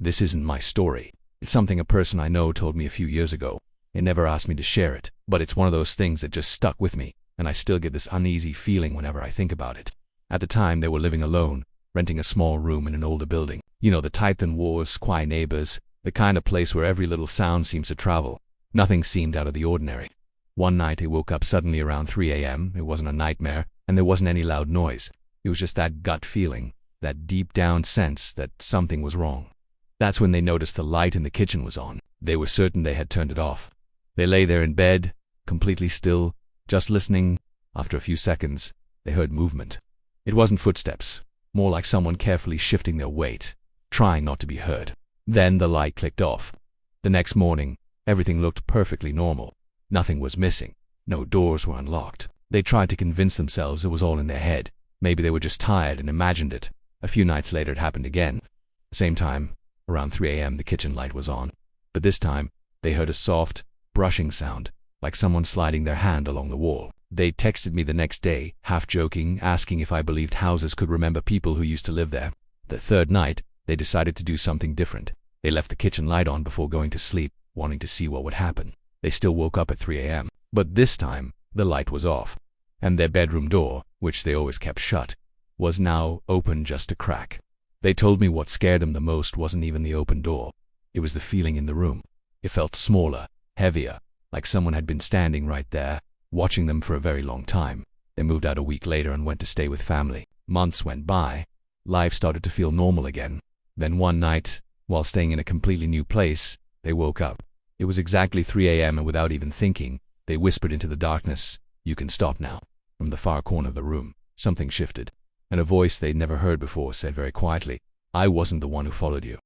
This isn't my story. It's something a person I know told me a few years ago. They never asked me to share it, but it's one of those things that just stuck with me, and I still get this uneasy feeling whenever I think about it. At the time, they were living alone, renting a small room in an older building. You know, the type that wars, quiet neighbors, the kind of place where every little sound seems to travel. Nothing seemed out of the ordinary. One night, I woke up suddenly around 3 a.m. It wasn't a nightmare, and there wasn't any loud noise. It was just that gut feeling, that deep-down sense that something was wrong. That's when they noticed the light in the kitchen was on. They were certain they had turned it off. They lay there in bed, completely still, just listening. After a few seconds, they heard movement. It wasn't footsteps, more like someone carefully shifting their weight, trying not to be heard. Then the light clicked off. The next morning, everything looked perfectly normal. Nothing was missing. No doors were unlocked. They tried to convince themselves it was all in their head. Maybe they were just tired and imagined it. A few nights later, it happened again. Same time, around 3 a.m., the kitchen light was on. But this time, they heard a soft, brushing sound, like someone sliding their hand along the wall. They texted me the next day, half joking, asking if I believed houses could remember people who used to live there. The third night, they decided to do something different. They left the kitchen light on before going to sleep, wanting to see what would happen. They still woke up at 3 a.m., but this time, the light was off, and their bedroom door, which they always kept shut, was now open just a crack. They told me what scared them the most wasn't even the open door. It was the feeling in the room. It felt smaller, heavier, like someone had been standing right there, watching them for a very long time. They moved out a week later and went to stay with family. Months went by. Life started to feel normal again. Then one night, while staying in a completely new place, they woke up. It was exactly 3 a.m. and without even thinking, they whispered into the darkness, "You can stop now." From the far corner of the room, something shifted, and a voice they'd never heard before said very quietly, "I wasn't the one who followed you.